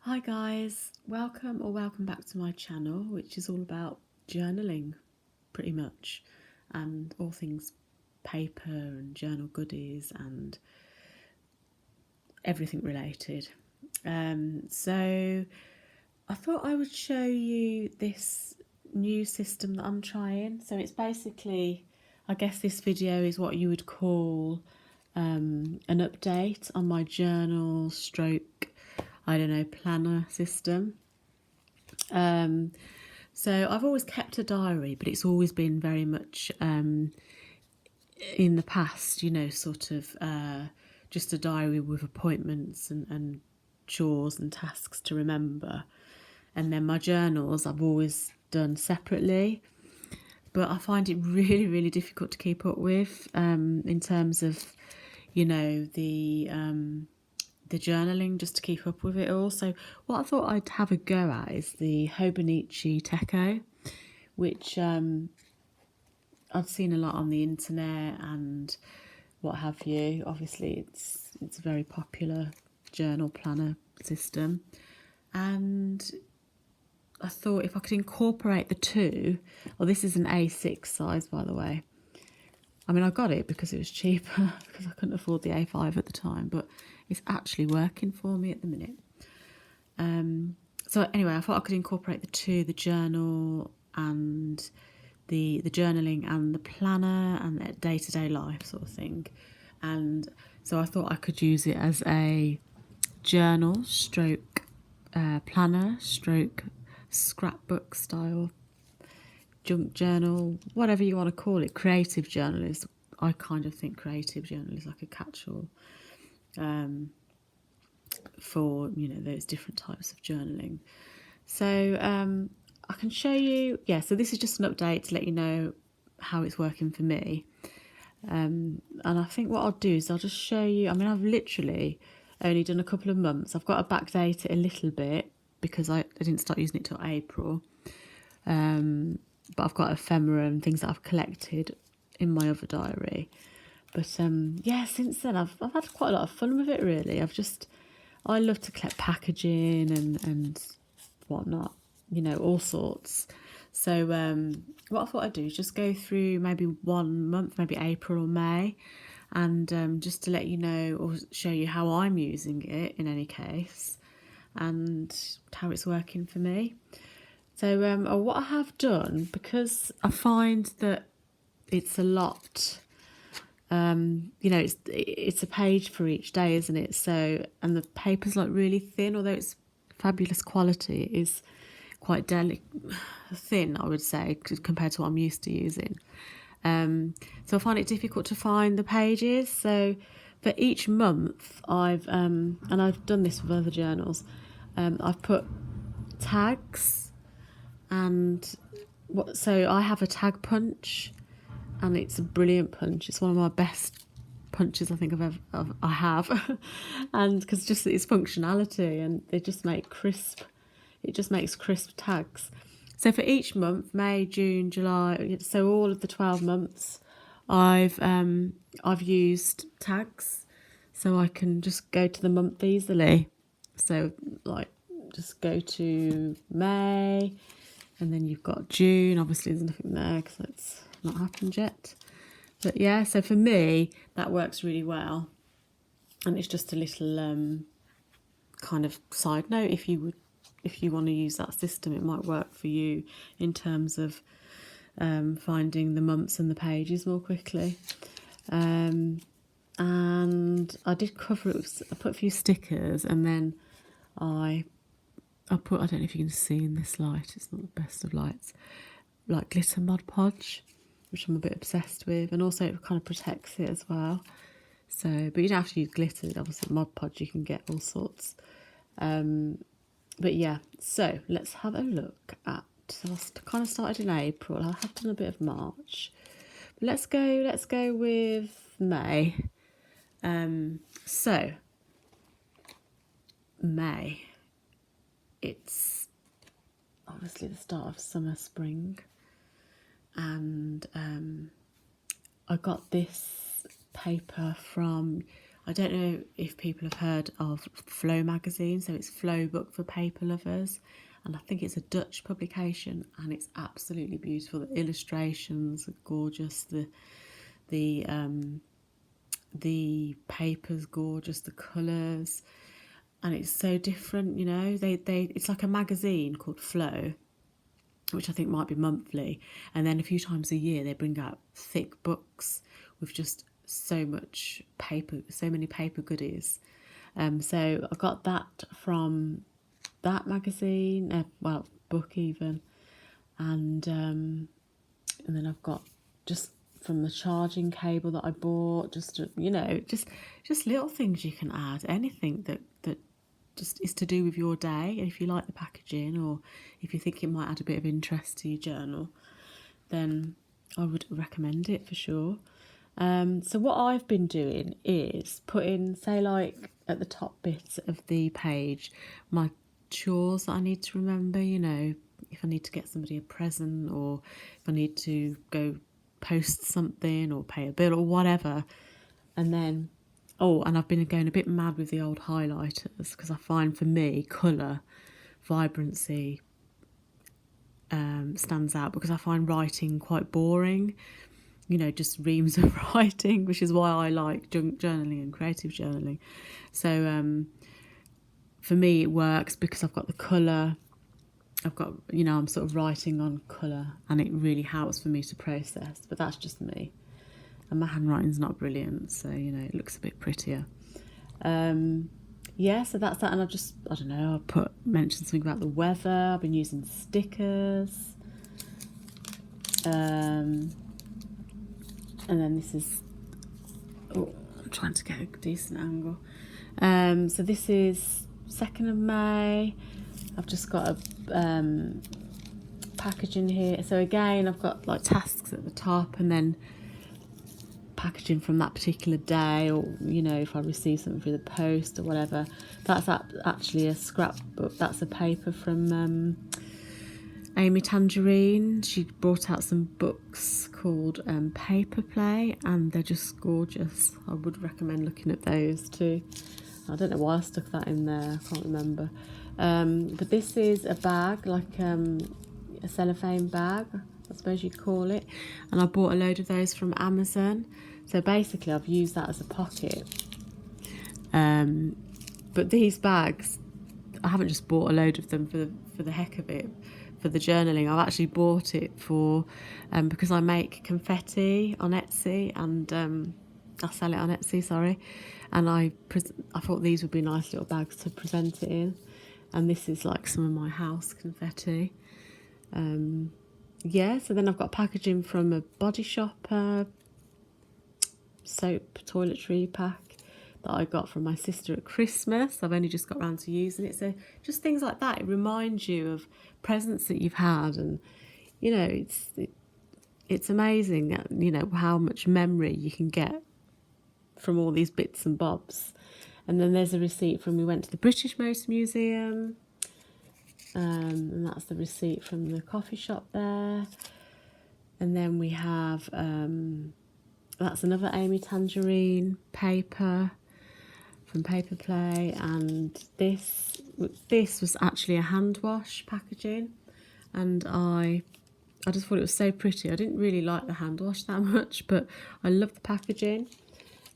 Hi guys, welcome back to my channel, which is all about journaling pretty much, and all things paper and journal goodies and everything related. So I thought I would show you this new system that I'm trying. So it's basically, I guess this video is what you would call an update on my journal stroke, I don't know, planner system. So I've always kept a diary, but it's always been very much in the past, sort of just a diary with appointments and chores and tasks to remember. And then my journals I've always done separately, but I find it really, really difficult to keep up with in terms of, the journaling, just to keep up with it all. So what I thought I'd have a go at is the Hobonichi Techo, which I've seen a lot on the internet and what have you. Obviously it's a very popular journal planner system, and I thought if I could incorporate the two. Well, this is an A6 size, by the way. I mean, I got it because it was cheaper because I couldn't afford the A5 at the time, but it's actually working for me at the minute. So anyway, I thought I could incorporate the two, the journal and the journaling and the planner and day-to-day life sort of thing. And so I thought I could use it as a journal stroke planner stroke scrapbook style junk journal, whatever you want to call it. Creative journal is, I kind of think creative journal is like a catch-all for those different types of journaling. So I can show you. So this is just an update to let you know how it's working for me. And I think what I'll do is I'll just show you. I mean, I've literally only done a couple of months. I've got to backdate it a little bit because I didn't start using it till April. But I've got ephemera and things that I've collected in my other diary. But since then I've had quite a lot of fun with it, really. I love to collect packaging and whatnot, all sorts. So what I thought I'd do is just go through maybe 1 month, maybe April or May, and just to let you know or show you how I'm using it in any case and how it's working for me. So what I have done, because I find that it's a lot, it's a page for each day, isn't it? So, and the paper's like really thin, although it's fabulous quality, it is quite thin, I would say, compared to what I'm used to using. So I find it difficult to find the pages. So for each month, and I've done this with other journals, I've put tags. And so I have a tag punch, and it's a brilliant punch. It's one of my best punches I think I have, and because just its functionality, and they just make crisp. It just makes crisp tags. So for each month, May, June, July, so all of the 12 months, I've used tags, so I can just go to the month easily. So like, just go to May. And then you've got June. Obviously, there's nothing there because that's not happened yet. But yeah, so for me, that works really well. And it's just a little kind of side note. If you want to use that system, it might work for you in terms of finding the months and the pages more quickly. And I did cover it. I put a few stickers, and then I put, I don't know if you can see in this light, it's not the best of lights, like glitter Mod Podge, which I'm a bit obsessed with, and also it kind of protects it as well. So, but you don't have to use glitter, obviously Mod Podge you can get all sorts. But yeah, so let's have a look at, so I kind of started in April, I have done a bit of March, but let's go with May. So May, it's obviously the start of summer, spring, and I got this paper from, I don't know if people have heard of Flow magazine, so it's Flow book for paper lovers, and I think it's a Dutch publication, and it's absolutely beautiful. The illustrations are gorgeous. The the paper's gorgeous. The colours, and it's so different. You know, they it's like a magazine called Flow, which I think might be monthly, and then a few times a year they bring out thick books with just so much paper, so many paper goodies. So I got that from that magazine, well, book even, and then I've got just from the charging cable that I bought, just just little things you can add, anything that just is to do with your day. And if you like the packaging, or if you think it might add a bit of interest to your journal, then I would recommend it for sure. So what I've been doing is putting, say, like at the top bit of the page, my chores that I need to remember, if I need to get somebody a present, or if I need to go post something or pay a bill or whatever. And then, and I've been going a bit mad with the old highlighters, because I find for me, colour, vibrancy stands out, because I find writing quite boring. Just reams of writing, which is why I like journaling and creative journaling. So for me it works because I've got the colour, I've got, I'm sort of writing on colour, and it really helps for me to process. But that's just me, and my handwriting's not brilliant, so it looks a bit prettier. So that's that. And I don't know, I mentioned something about the weather. I've been using stickers, and then this is, I'm trying to get a decent angle. So this is 2nd of May. I've just got a packaging here. So again, I've got like tasks at the top, and then packaging from that particular day, or if I receive something through the post or whatever. That's actually a scrapbook. That's a paper from Amy Tangerine. She brought out some books called Paper Play, and they're just gorgeous. I would recommend looking at those too. I don't know why I stuck that in there, I can't remember. But this is a bag, like a cellophane bag, I suppose you'd call it, and I bought a load of those from Amazon. So basically I've used that as a pocket. But these bags, I haven't just bought a load of them for the heck of it, for the journaling. I've actually bought it for because I make confetti on Etsy, and I sell it on Etsy, sorry. And I thought these would be nice little bags to present it in. And this is like some of my house confetti. So then I've got packaging from a Body Shop soap toiletry pack that I got from my sister at Christmas. I've only just got around to using it. So just things like that. It reminds you of presents that you've had, and it's amazing, how much memory you can get from all these bits and bobs. And then there's a receipt from, we went to the British Motor Museum, and that's the receipt from the coffee shop there. And then we have that's another Amy Tangerine paper from Paper Play, and this was actually a hand wash packaging, and I just thought it was so pretty. I didn't really like the hand wash that much, but I love the packaging,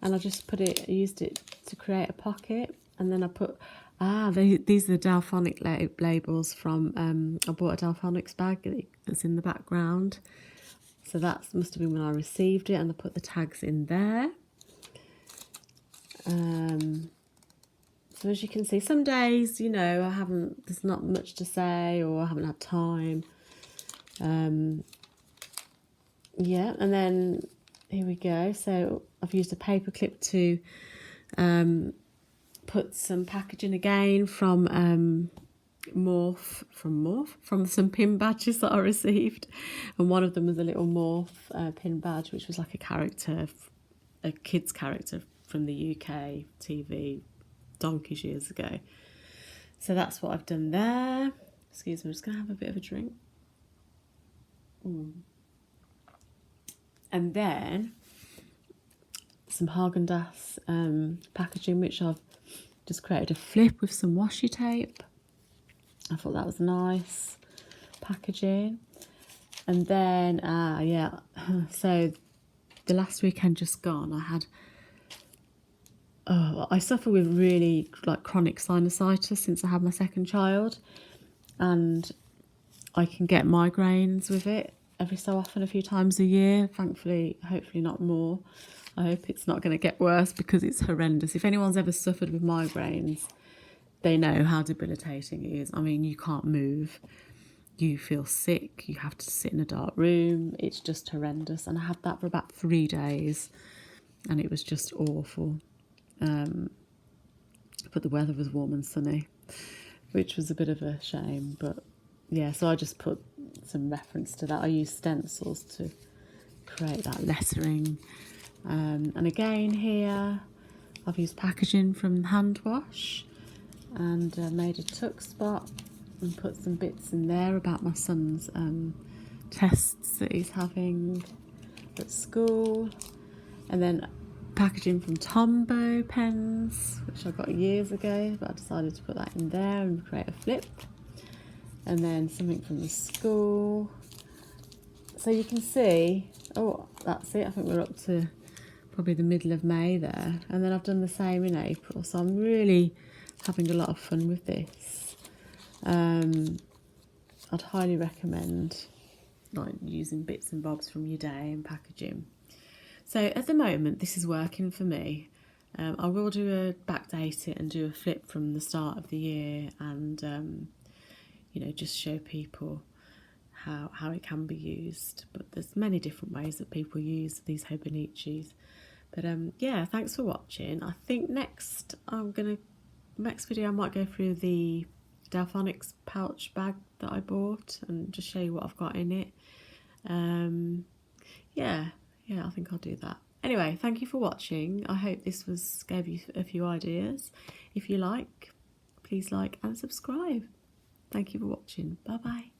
and I just used it to create a pocket. And then I put these are the Dalphonic labels from I bought a Dalphonics bag that's in the background. So that must have been when I received it, and I put the tags in there. So as you can see, some days, there's not much to say, or I haven't had time. And then here we go. So I've used a paper clip to put some packaging again from from some pin badges that I received, and one of them was a little Morph pin badge, which was like a kid's character from the UK TV donkeys years ago. So that's what I've done there. Excuse me, I'm just gonna have a bit of a drink. And then some Haagen-Dazs packaging, which I've just created a flip with some washi tape. I thought that was nice packaging. And then, yeah, so the last weekend just gone, I suffer with really chronic sinusitis since I had my second child, and I can get migraines with it every so often, a few times a year. Thankfully, hopefully not more. I hope it's not going to get worse because it's horrendous. If anyone's ever suffered with migraines, they know how debilitating it is. I mean, you can't move. You feel sick. You have to sit in a dark room. It's just horrendous. And I had that for about 3 days, and it was just awful. But the weather was warm and sunny, which was a bit of a shame. But yeah, so I just put some reference to that. I used stencils to create that lettering. And again here, I've used packaging from hand wash and made a tuck spot and put some bits in there about my son's tests that he's having at school. And then packaging from Tombow pens, which I got years ago, but I decided to put that in there and create a flip. And then something from the school. So you can see, oh, that's it. I think we're up to probably the middle of May there. And then I've done the same in April. So I'm really having a lot of fun with this. I'd highly recommend using bits and bobs from your day and packaging. So at the moment, this is working for me. I will do a backdate it and do a flip from the start of the year and, just show people how it can be used. But there's many different ways that people use these Hobonichis. But yeah, thanks for watching. I think next video I might go through the Delphonics pouch bag that I bought and just show you what I've got in it. Yeah, I think I'll do that. Anyway, thank you for watching. I hope this gave you a few ideas. If you like, please like and subscribe. Thank you for watching. Bye bye.